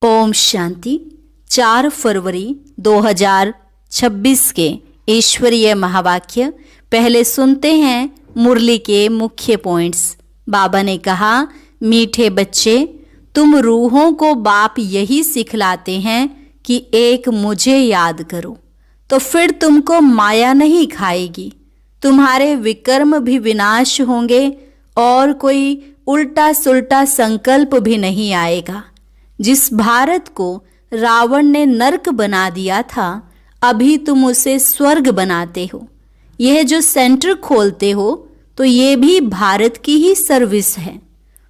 ओम शांति। 4 फरवरी 2026 के ईश्वरीय महावाक्य पहले सुनते हैं मुरली के मुख्य पॉइंट्स। बाबा ने कहा, मीठे बच्चे, तुम रूहों को बाप यही सिखलाते हैं कि एक मुझे याद करो, तो फिर तुमको माया नहीं खाएगी, तुम्हारे विकर्म भी विनाश होंगे और कोई उल्टा सुल्टा संकल्प भी नहीं आएगा। जिस भारत को रावण ने नरक बना दिया था, अभी तुम उसे स्वर्ग बनाते हो। यह जो सेंटर खोलते हो, तो ये भी भारत की ही सर्विस है।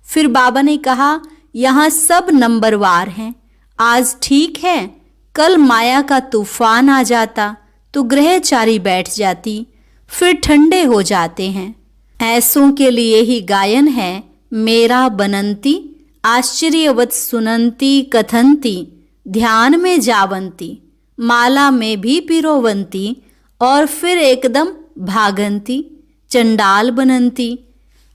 फिर बाबा ने कहा, यहाँ सब नंबरवार हैं। आज ठीक है, कल माया का तूफान आ जाता तो ग्रहचारी बैठ जाती, फिर ठंडे हो जाते हैं। ऐसों के लिए ही गायन है, मेरा बनंती आश्चर्यवत सुनंती कथंती, ध्यान में जावंती, माला में भी पिरोवंती, और फिर एकदम भागंती, चंडाल बनंती।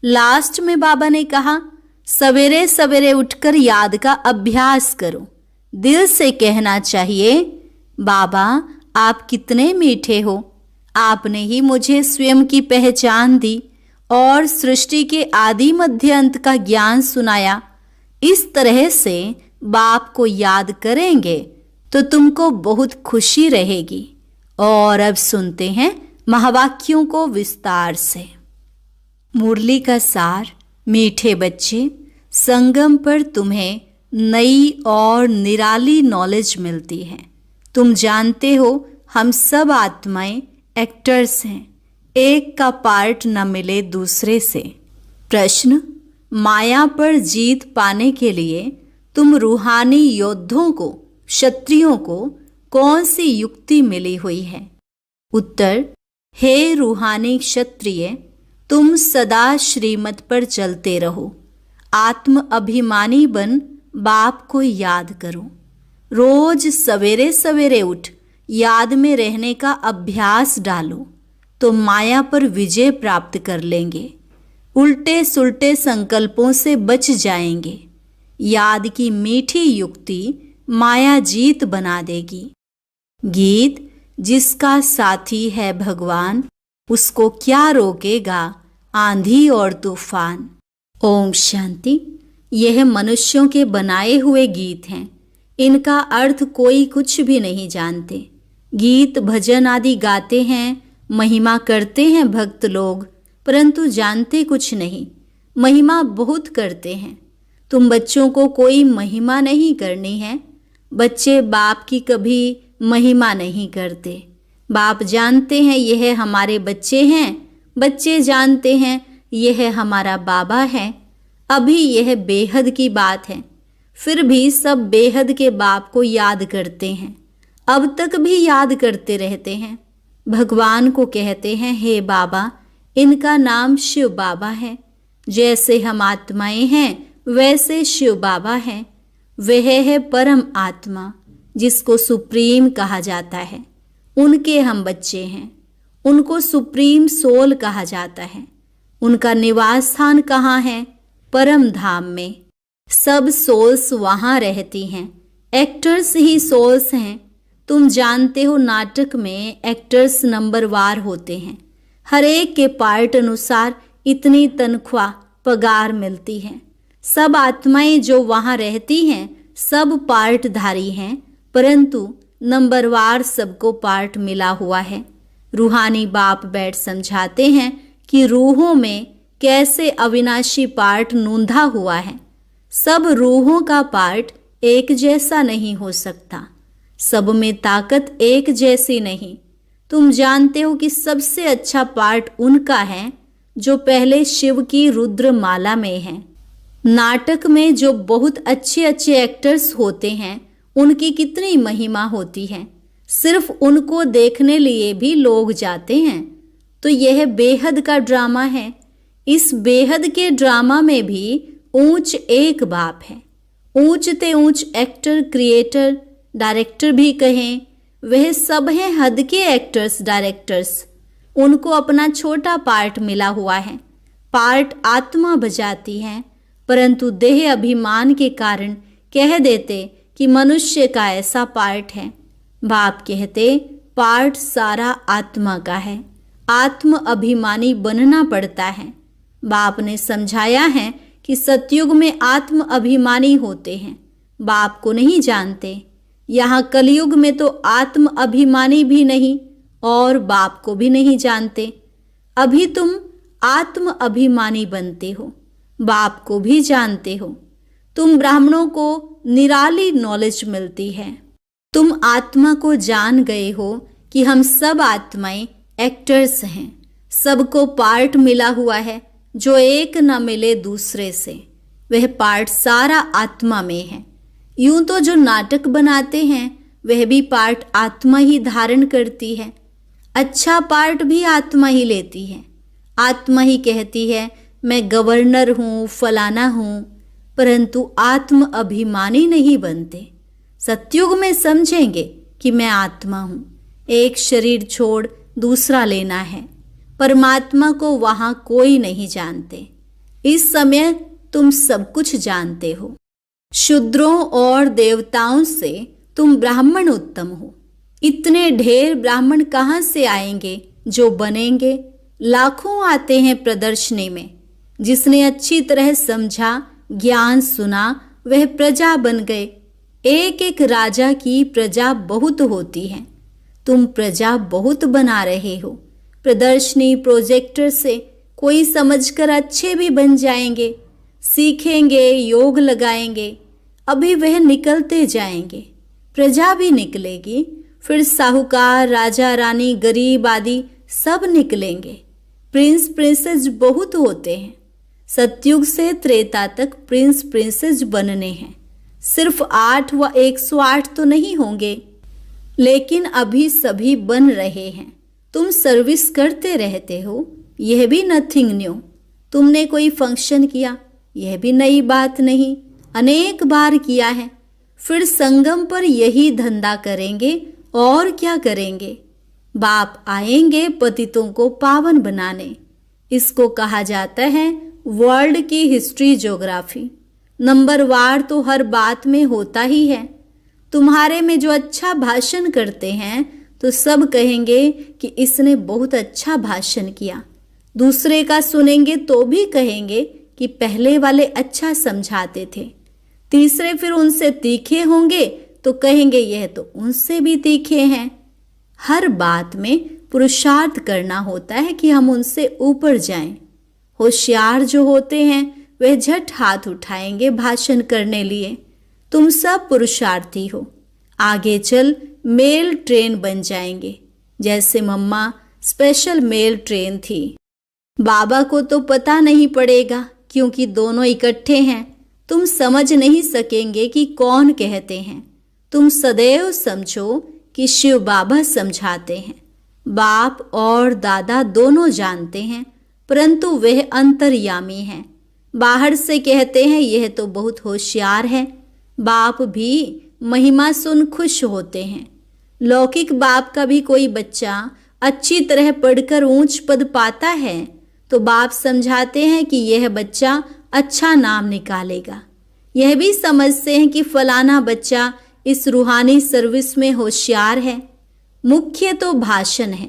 लास्ट में बाबा ने कहा, सवेरे सवेरे उठकर याद का अभ्यास करो। दिल से कहना चाहिए, बाबा आप कितने मीठे हो, आपने ही मुझे स्वयं की पहचान दी और सृष्टि के आदि मध्य अंत का ज्ञान सुनाया। इस तरह से बाप को याद करेंगे तो तुमको बहुत खुशी रहेगी। और अब सुनते हैं महावाक्यों को विस्तार से। मुरली का सार। मीठे बच्चे, संगम पर तुम्हें नई और निराली नॉलेज मिलती है। तुम जानते हो, हम सब आत्माएं एक्टर्स हैं, एक का पार्ट न मिले दूसरे से। प्रश्न, माया पर जीत पाने के लिए तुम रूहानी योद्धों को, क्षत्रियों को कौन सी युक्ति मिली हुई है? उत्तर, हे रूहानी क्षत्रिय, तुम सदा श्रीमत पर चलते रहो। आत्म अभिमानी बन बाप को याद करो। रोज सवेरे सवेरे उठ याद में रहने का अभ्यास डालो, तो माया पर विजय प्राप्त कर लेंगे। उल्टे सुल्टे संकल्पों से बच जाएंगे। याद की मीठी युक्ति माया जीत बना देगी। गीत, जिसका साथी है भगवान, उसको क्या रोकेगा आंधी और तूफान। ओम शांति। यह मनुष्यों के बनाए हुए गीत हैं। इनका अर्थ कोई कुछ भी नहीं जानते। गीत भजन आदि गाते हैं, महिमा करते हैं भक्त लोग, परंतु जानते कुछ नहीं। महिमा बहुत करते हैं। तुम बच्चों को कोई महिमा नहीं करनी है। बच्चे बाप की कभी महिमा नहीं करते। बाप जानते हैं यह हमारे बच्चे हैं, बच्चे जानते हैं यह हमारा बाबा है। अभी यह बेहद की बात है, फिर भी सब बेहद के बाप को याद करते हैं। अब तक भी याद करते रहते हैं। भगवान को कहते हैं, हे बाबा, इनका नाम शिव बाबा है। जैसे हम आत्माएं हैं, वैसे शिव बाबा हैं। वह है परम आत्मा, जिसको सुप्रीम कहा जाता है। उनके हम बच्चे हैं। उनको सुप्रीम सोल कहा जाता है। उनका निवास स्थान कहाँ है? परम धाम में। सब सोल्स वहाँ रहती हैं। एक्टर्स ही सोल्स हैं। तुम जानते हो, नाटक में एक्टर्स नंबरवार होते हैं। हर एक के पार्ट अनुसार इतनी तनख्वाह पगार मिलती है। सब आत्माएं जो वहाँ रहती हैं, सब पार्टधारी हैं, परंतु नंबरवार सबको पार्ट मिला हुआ है। रूहानी बाप बैठ समझाते हैं कि रूहों में कैसे अविनाशी पार्ट नूंधा हुआ है। सब रूहों का पार्ट एक जैसा नहीं हो सकता। सब में ताकत एक जैसी नहीं। तुम जानते हो कि सबसे अच्छा पार्ट उनका है जो पहले शिव की रुद्र माला में है। नाटक में जो बहुत अच्छे अच्छे एक्टर्स होते हैं, उनकी कितनी महिमा होती है। सिर्फ उनको देखने लिए भी लोग जाते हैं। तो यह बेहद का ड्रामा है। इस बेहद के ड्रामा में भी ऊंच एक बाप है। ऊंचते ऊंच एक्टर, क्रिएटर, डायरेक्टर भी कहें, वह सब हैं हद के एक्टर्स, डायरेक्टर्स। उनको अपना छोटा पार्ट मिला हुआ है। पार्ट आत्मा बजाती है, परंतु देह अभिमान के कारण कह देते कि मनुष्य का ऐसा पार्ट है। बाप कहते पार्ट सारा आत्मा का है, आत्म अभिमानी बनना पड़ता है। बाप ने समझाया है कि सतयुग में आत्म अभिमानी होते हैं, बाप को नहीं जानते। यहाँ कलयुग में तो आत्म अभिमानी भी नहीं और बाप को भी नहीं जानते। अभी तुम आत्म अभिमानी बनते हो, बाप को भी जानते हो। तुम ब्राह्मणों को निराली नॉलेज मिलती है। तुम आत्मा को जान गए हो कि हम सब आत्माएं एक्टर्स हैं, सबको पार्ट मिला हुआ है। जो एक न मिले दूसरे से, वह पार्ट सारा आत्मा में है। यूं तो जो नाटक बनाते हैं वह भी पार्ट आत्मा ही धारण करती है, अच्छा पार्ट भी आत्मा ही लेती है। आत्मा ही कहती है मैं गवर्नर हूँ, फलाना हूँ, परंतु आत्म अभिमानी नहीं बनते। सतयुग में समझेंगे कि मैं आत्मा हूँ, एक शरीर छोड़ दूसरा लेना है। परमात्मा को वहाँ कोई नहीं जानते। इस समय तुम सब कुछ जानते हो। शूद्रों और देवताओं से तुम ब्राह्मण उत्तम हो। इतने ढेर ब्राह्मण कहाँ से आएंगे जो बनेंगे? लाखों आते हैं प्रदर्शनी में। जिसने अच्छी तरह समझा, ज्ञान सुना, वह प्रजा बन गए। एक एक राजा की प्रजा बहुत होती है। तुम प्रजा बहुत बना रहे हो। प्रदर्शनी प्रोजेक्टर से कोई समझकर अच्छे भी बन जाएंगे, सीखेंगे, योग लगाएंगे, अभी वह निकलते जाएंगे। प्रजा भी निकलेगी, फिर साहूकार, राजा, रानी, गरीब आदि सब निकलेंगे। प्रिंस प्रिंसेस बहुत होते हैं। सतयुग से त्रेता तक प्रिंस प्रिंसेस बनने हैं। सिर्फ 8 व 108 तो नहीं होंगे, लेकिन अभी सभी बन रहे हैं। तुम सर्विस करते रहते हो, यह भी नथिंग न्यू। तुमने कोई फंक्शन किया, यह भी नई बात नहीं, अनेक बार किया है। फिर संगम पर यही धंधा करेंगे और क्या करेंगे? बाप आएंगे पतितों को पावन बनाने। इसको कहा जाता है वर्ल्ड की हिस्ट्री ज्योग्राफी। नंबरवार तो हर बात में होता ही है। तुम्हारे में जो अच्छा भाषण करते हैं तो सब कहेंगे कि इसने बहुत अच्छा भाषण किया। दूसरे का सुनेंगे तो भी कहेंगे कि पहले वाले अच्छा समझाते थे। तीसरे फिर उनसे तीखे होंगे तो कहेंगे यह तो उनसे भी तीखे हैं। हर बात में पुरुषार्थ करना होता है कि हम उनसे ऊपर जाएं। होशियार जो होते हैं वह झट हाथ उठाएंगे भाषण करने लिए। तुम सब पुरुषार्थी हो, आगे चल मेल ट्रेन बन जाएंगे। जैसे मम्मा स्पेशल मेल ट्रेन थी। बाबा को तो पता नहीं पड़ेगा क्योंकि दोनों इकट्ठे हैं। तुम समझ नहीं सकेंगे कि कौन कहते हैं। तुम सदैव समझो कि शिव बाबा समझाते हैं। बाप और दादा दोनों जानते हैं, परंतु वह अंतर्यामी हैं। बाहर से कहते हैं यह तो बहुत होशियार है। बाप भी महिमा सुन खुश होते हैं। लौकिक बाप का भी कोई बच्चा अच्छी तरह पढ़कर ऊंच पद पाता है तो बाप समझाते हैं कि यह बच्चा अच्छा नाम निकालेगा। यह भी समझते हैं कि फलाना बच्चा इस रूहानी सर्विस में होशियार है। मुख्य तो भाषण है,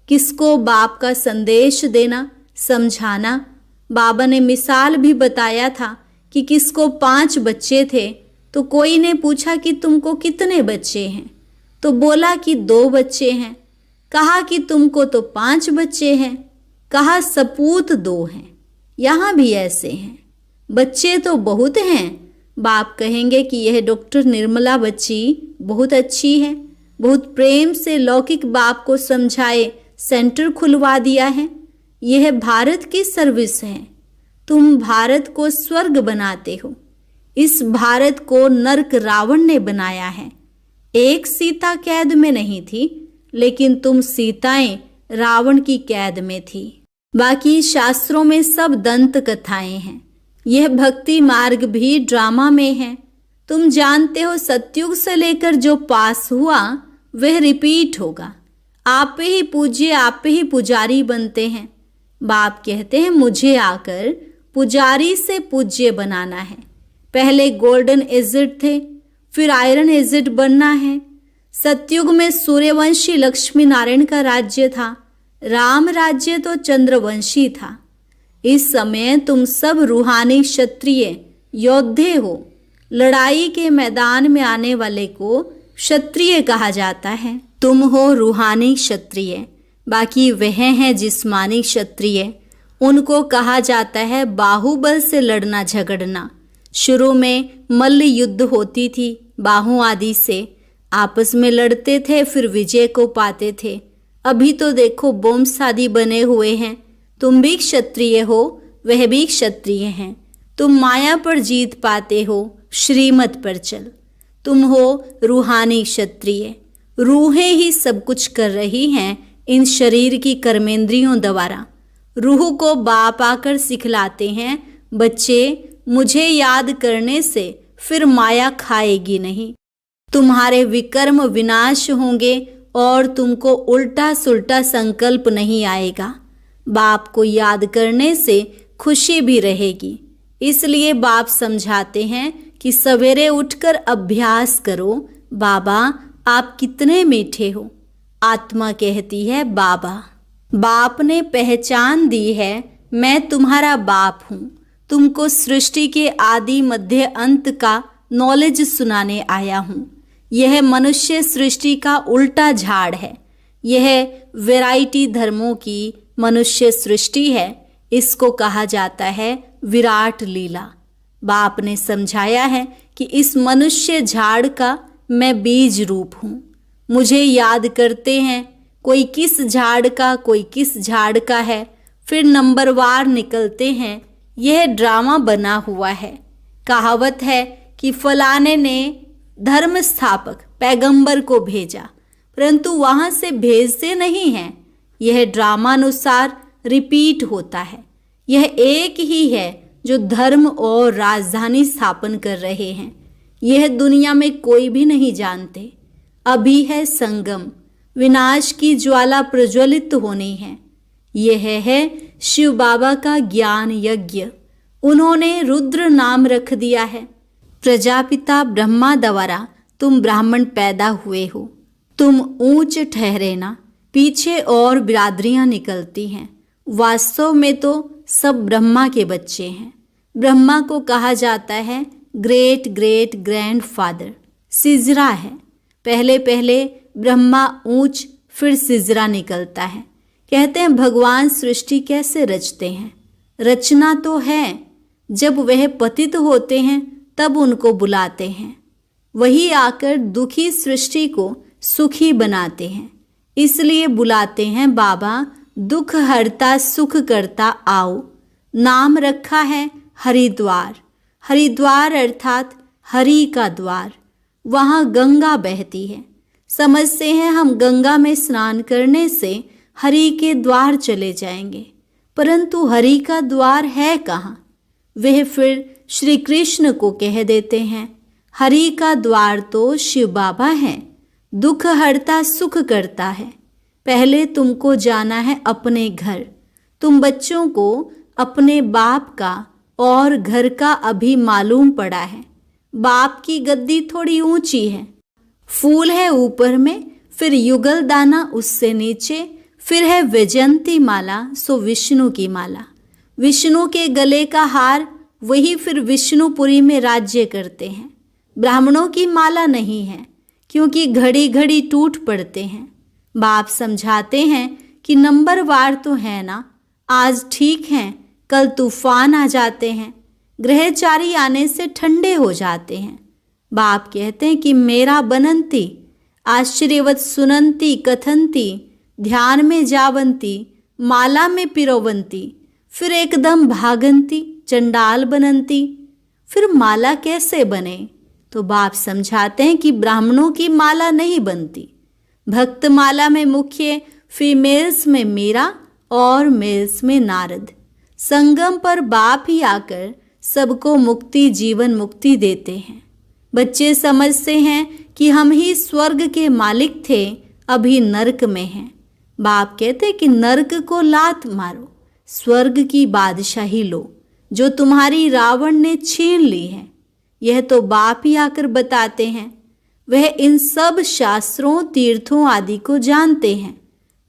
किसको बाप का संदेश देना, समझाना। बाबा ने मिसाल भी बताया था कि किसको 5 बच्चे थे तो कोई ने पूछा कि तुमको कितने बच्चे हैं, तो बोला कि 2 बच्चे हैं। कहा कि तुमको तो 5 बच्चे हैं। कहा सपूत 2 हैं। यहाँ भी ऐसे हैं, बच्चे तो बहुत हैं। बाप कहेंगे कि यह डॉक्टर निर्मला बच्ची बहुत अच्छी है, बहुत प्रेम से लौकिक बाप को समझाए सेंटर खुलवा दिया है। यह भारत की सर्विस है। तुम भारत को स्वर्ग बनाते हो। इस भारत को नरक रावण ने बनाया है। एक सीता कैद में नहीं थी, लेकिन तुम सीताएं रावण की कैद में थी। बाकी शास्त्रों में सब दंत कथाएं हैं। यह भक्ति मार्ग भी ड्रामा में है। तुम जानते हो सतयुग से लेकर जो पास हुआ वह रिपीट होगा। आप ही पूज्य, आप ही पुजारी बनते हैं। बाप कहते हैं मुझे आकर पुजारी से पूज्य बनाना है। पहले गोल्डन एजिड थे, फिर आयरन एजेड बनना है। सतयुग में सूर्यवंशी लक्ष्मी नारायण का राज्य था, राम राज्य तो चंद्रवंशी था। इस समय तुम सब रूहानी क्षत्रिय योद्धे हो। लड़ाई के मैदान में आने वाले को क्षत्रिय कहा जाता है। तुम हो रूहानी क्षत्रिय, बाकी वह हैं जिस्मानी क्षत्रिय, उनको कहा जाता है बाहुबल से लड़ना झगड़ना। शुरू में मल्ल युद्ध होती थी, बाहों आदि से आपस में लड़ते थे, फिर विजय को पाते थे। अभी तो देखो बोम्स आदि बने हुए हैं। तुम भी क्षत्रिय हो, वह भी क्षत्रिय हैं। तुम माया पर जीत पाते हो, श्रीमत पर चल। तुम हो रूहानी क्षत्रिय। रूहें ही सब कुछ कर रही हैं इन शरीर की कर्मेंद्रियों द्वारा। रूह को बाप आकर सिखलाते हैं, बच्चे मुझे याद करने से फिर माया खाएगी नहीं। तुम्हारे विकर्म विनाश होंगे और तुमको उल्टा सुल्टा संकल्प नहीं आएगा। बाप को याद करने से खुशी भी रहेगी। इसलिए बाप समझाते हैं कि सवेरे उठकर अभ्यास करो। बाबा आप कितने मीठे हो। आत्मा कहती है बाबा। बाप ने पहचान दी है, मैं तुम्हारा बाप हूँ। तुमको सृष्टि के आदि मध्य अंत का नॉलेज सुनाने आया हूँ। यह मनुष्य सृष्टि का उल्टा झाड़ है। यह वैरायटी धर्मों की मनुष्य सृष्टि है। इसको कहा जाता है विराट लीला। बाप ने समझाया है कि इस मनुष्य झाड़ का मैं बीज रूप हूँ। मुझे याद करते हैं, कोई किस झाड़ का, कोई किस झाड़ का है, फिर नंबरवार निकलते हैं। यह ड्रामा बना हुआ है। कहावत है कि फलाने ने धर्म स्थापक पैगंबर को भेजा, परंतु वहां से भेजते नहीं हैं। यह ड्रामानुसार रिपीट होता है। यह एक ही है जो धर्म और राजधानी स्थापन कर रहे हैं। यह दुनिया में कोई भी नहीं जानते। अभी है संगम, विनाश की ज्वाला प्रज्वलित होनी है। यह है शिव बाबा का ज्ञान यज्ञ। उन्होंने रुद्र नाम रख दिया है। प्रजापिता ब्रह्मा द्वारा तुम ब्राह्मण पैदा हुए हो। तुम ऊंच ठहरे ना, पीछे और बिरादरियां निकलती हैं। वास्तव में तो सब ब्रह्मा के बच्चे हैं। ब्रह्मा को कहा जाता है ग्रेट ग्रेट ग्रैंडफादर। सिजरा है। पहले पहले ब्रह्मा ऊंच, फिर सिजरा निकलता है। कहते हैं भगवान सृष्टि कैसे रचते हैं। रचना तो है, जब वह पतित होते हैं तब उनको बुलाते हैं। वही आकर दुखी सृष्टि को सुखी बनाते हैं। इसलिए बुलाते हैं बाबा दुख हरता सुख करता आओ। नाम रखा है हरिद्वार। हरिद्वार अर्थात हरि का द्वार। वहाँ गंगा बहती है। समझते हैं हम गंगा में स्नान करने से हरि के द्वार चले जाएंगे, परंतु हरि का द्वार है कहाँ। वह फिर श्री कृष्ण को कह देते हैं। हरि का द्वार तो शिव बाबा है। दुख हरता सुख करता है। पहले तुमको जाना है अपने घर। तुम बच्चों को अपने बाप का और घर का अभी मालूम पड़ा है। बाप की गद्दी थोड़ी ऊंची है। फूल है ऊपर में, फिर युगल दाना उससे नीचे, फिर है वैजयंती माला, सो विष्णु की माला। विष्णु के गले का हार, वही फिर विष्णुपुरी में राज्य करते हैं। ब्राह्मणों की माला नहीं है, क्योंकि घड़ी घड़ी टूट पड़ते हैं। बाप समझाते हैं कि नंबरवार तो है ना, आज ठीक हैं, कल तूफान आ जाते हैं। ग्रहचारी आने से ठंडे हो जाते हैं। बाप कहते हैं कि मेरा बनंती, आश्चर्यवत सुनंती कथंती, ध्यान में जावंती, माला में पिरोवंती, फिर एकदम भागंती, चंडाल बनंती। फिर माला कैसे बने? तो बाप समझाते हैं कि ब्राह्मणों की माला नहीं बनती। भक्त माला में मुख्य फीमेल्स में मीरा और मेल्स में नारद। संगम पर बाप ही आकर सबको मुक्ति, जीवन मुक्ति देते हैं। बच्चे समझते हैं कि हम ही स्वर्ग के मालिक थे, अभी नरक में हैं। बाप कहते कि नरक को लात मारो, स्वर्ग की बादशाही लो, जो तुम्हारी रावण ने छीन ली है। यह तो बाप ही आकर बताते हैं। वह इन सब शास्त्रों, तीर्थों आदि को जानते हैं।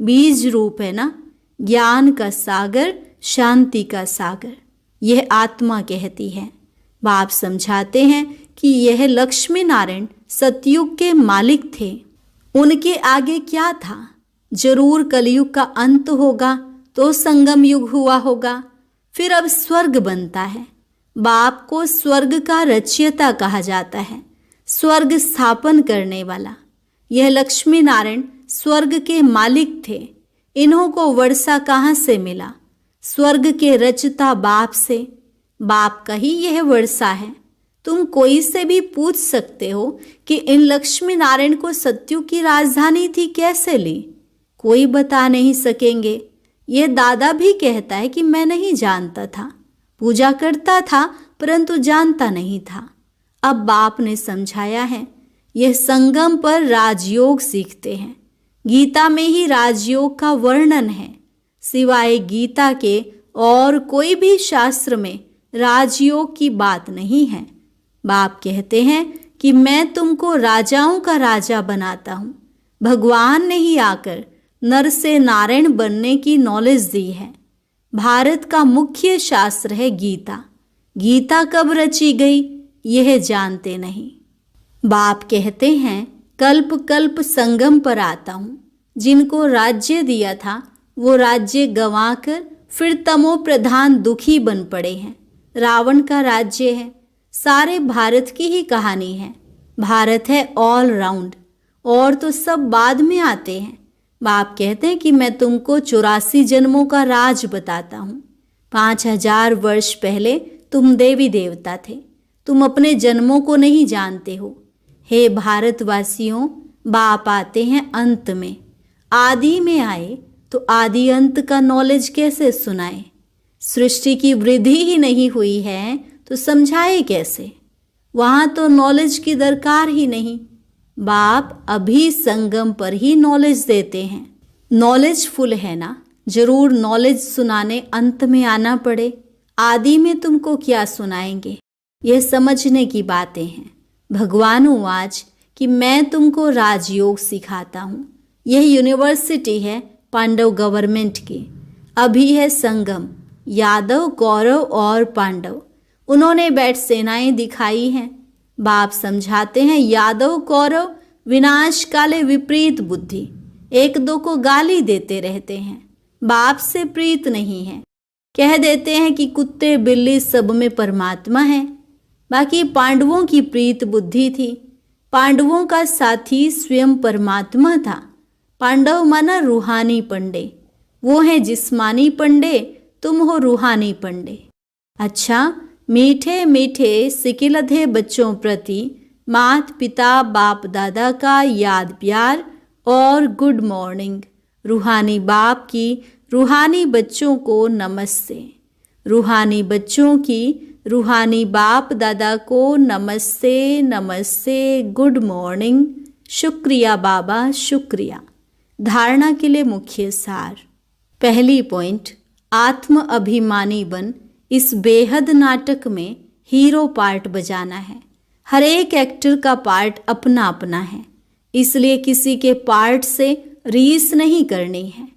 बीज रूप है ना, ज्ञान का सागर, शांति का सागर, यह आत्मा कहती है। बाप समझाते हैं कि यह लक्ष्मी नारायण सतयुग के मालिक थे। उनके आगे क्या था? जरूर कलयुग का अंत होगा तो संगम युग हुआ होगा, फिर अब स्वर्ग बनता है। बाप को स्वर्ग का रचयिता कहा जाता है, स्वर्ग स्थापन करने वाला। यह लक्ष्मी नारायण स्वर्ग के मालिक थे। इन्हों को वर्षा कहाँ से मिला? स्वर्ग के रचता बाप से। बाप का ही यह वर्षा है। तुम कोई से भी पूछ सकते हो कि इन लक्ष्मी नारायण को सतयुग की राजधानी थी कैसे ली? कोई बता नहीं सकेंगे। यह दादा भी कहता है कि मैं नहीं जानता था, पूजा करता था परंतु जानता नहीं था। अब बाप ने समझाया है। यह संगम पर राजयोग सीखते हैं। गीता में ही राजयोग का वर्णन है। सिवाय गीता के और कोई भी शास्त्र में राजयोग की बात नहीं है। बाप कहते हैं कि मैं तुमको राजाओं का राजा बनाता हूँ। भगवान ने ही आकर नर से नारायण बनने की नॉलेज दी है। भारत का मुख्य शास्त्र है गीता। गीता कब रची गई यह जानते नहीं। बाप कहते हैं कल्प कल्प संगम पर आता हूँ। जिनको राज्य दिया था वो राज्य गंवाकर फिर तमो प्रधान दुखी बन पड़े हैं। रावण का राज्य है। सारे भारत की ही कहानी है। भारत है ऑल राउंड, और तो सब बाद में आते हैं। बाप कहते हैं कि मैं तुमको 84 जन्मों का राज बताता हूँ। 5000 वर्ष पहले तुम देवी देवता थे। तुम अपने जन्मों को नहीं जानते हो। हे भारतवासियों, बाप आते हैं अंत में। आदि में आए तो आदि अंत का नॉलेज कैसे सुनाए? सृष्टि की वृद्धि ही नहीं हुई है तो समझाए कैसे? वहाँ तो नॉलेज की दरकार ही नहीं। बाप अभी संगम पर ही नॉलेज देते हैं। नॉलेजफुल है ना, जरूर नॉलेज सुनाने अंत में आना पड़े। आदि में तुमको क्या सुनाएंगे? यह समझने की बातें हैं। भगवान आज कि मैं तुमको राजयोग सिखाता हूँ। यह यूनिवर्सिटी है पांडव गवर्नमेंट की। अभी है संगम, यादव, कौरव और पांडव। उन्होंने बैठ सेनाएं दिखाई हैं। बाप समझाते हैं यादव कौरव विनाश काले विपरीत बुद्धि, एक दो को गाली देते रहते हैं। बाप से प्रीत नहीं है। कह देते हैं कि कुत्ते बिल्ली सब में परमात्मा है। बाकी पांडवों की प्रीत बुद्धि थी। पांडवों का साथी स्वयं परमात्मा था। पांडव माना रूहानी पंडे। वो है जिस्मानी पंडे, तुम हो रूहानी पंडे। अच्छा, मीठे मीठे सिकिलधे बच्चों प्रति माता पिता बाप दादा का याद प्यार और गुड मॉर्निंग। रूहानी बाप की रूहानी बच्चों को नमस्ते। रूहानी बच्चों की रूहानी बाप दादा को नमस्ते नमस्ते, गुड मॉर्निंग। शुक्रिया बाबा, शुक्रिया। धारणा के लिए मुख्य सार। पहली पॉइंट, आत्म अभिमानी बन इस बेहद नाटक में हीरो पार्ट बजाना है। हर एक एक्टर का पार्ट अपना अपना है, इसलिए किसी के पार्ट से रीस नहीं करनी है।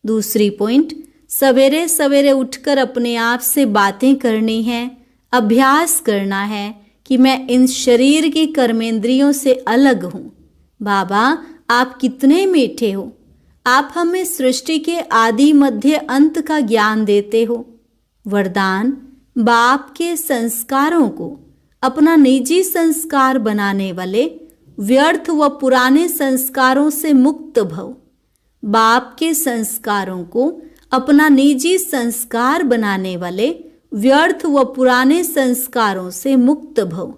दूसरी पॉइंट, सवेरे सवेरे उठकर अपने आप से बातें करनी है, अभ्यास करना है कि मैं इन शरीर की कर्मेंद्रियों से अलग हूँ। बाबा आप कितने मीठे हो। आप हमें सृष्टि के आदि मध्य अंत का ज्ञान देते हो। वरदान, बाप के संस्कारों को अपना निजी संस्कार बनाने वाले व्यर्थ व पुराने संस्कारों से मुक्त भव। बाप के संस्कारों को अपना निजी संस्कार बनाने वाले व्यर्थ व पुराने संस्कारों से मुक्त भव।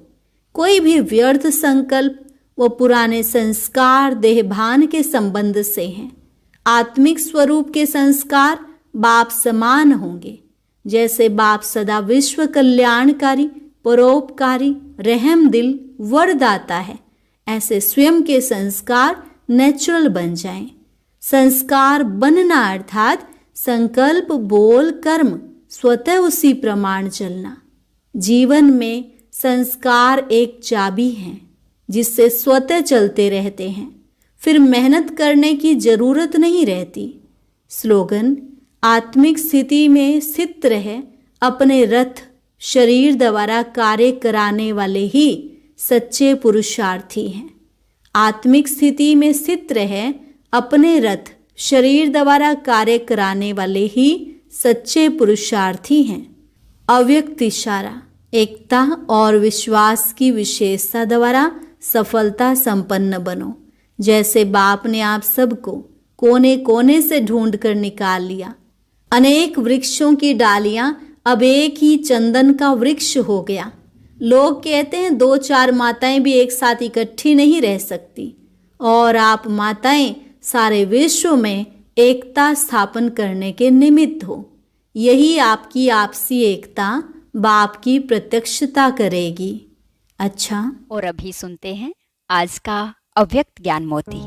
कोई भी व्यर्थ संकल्प व पुराने संस्कार देहभान के संबंध से हैं। आत्मिक स्वरूप के संस्कार बाप समान होंगे। जैसे बाप सदा विश्व कल्याणकारी, परोपकारी, रहम दिल, वरदाता है, ऐसे स्वयं के संस्कार नेचुरल बन जाएं। संस्कार बनना अर्थात संकल्प, बोल, कर्म स्वतः उसी प्रमाण चलना। जीवन में संस्कार एक चाबी हैं जिससे स्वतः चलते रहते हैं, फिर मेहनत करने की जरूरत नहीं रहती। स्लोगन: आत्मिक स्थिति में स्थित रहे अपने रथ शरीर द्वारा कार्य कराने वाले ही सच्चे पुरुषार्थी हैं। आत्मिक स्थिति में स्थित रहे अपने रथ शरीर द्वारा कार्य कराने वाले ही सच्चे पुरुषार्थी हैं। अव्यक्त इशारा: एकता और विश्वास की विशेषता द्वारा सफलता संपन्न बनो। जैसे बाप ने आप सबको कोने कोने से ढूंढ कर निकाल लिया। अनेक वृक्षों की डालियां अब एक ही चंदन का वृक्ष हो गया। लोग कहते हैं 2-4 माताएं भी एक साथ इकट्ठी नहीं रह सकती, और आप माताएं सारे विश्व में एकता स्थापन करने के निमित्त हो। यही आपकी आपसी एकता बाप की प्रत्यक्षता करेगी। अच्छा, और अभी सुनते हैं आज का अव्यक्त ज्ञान मोती।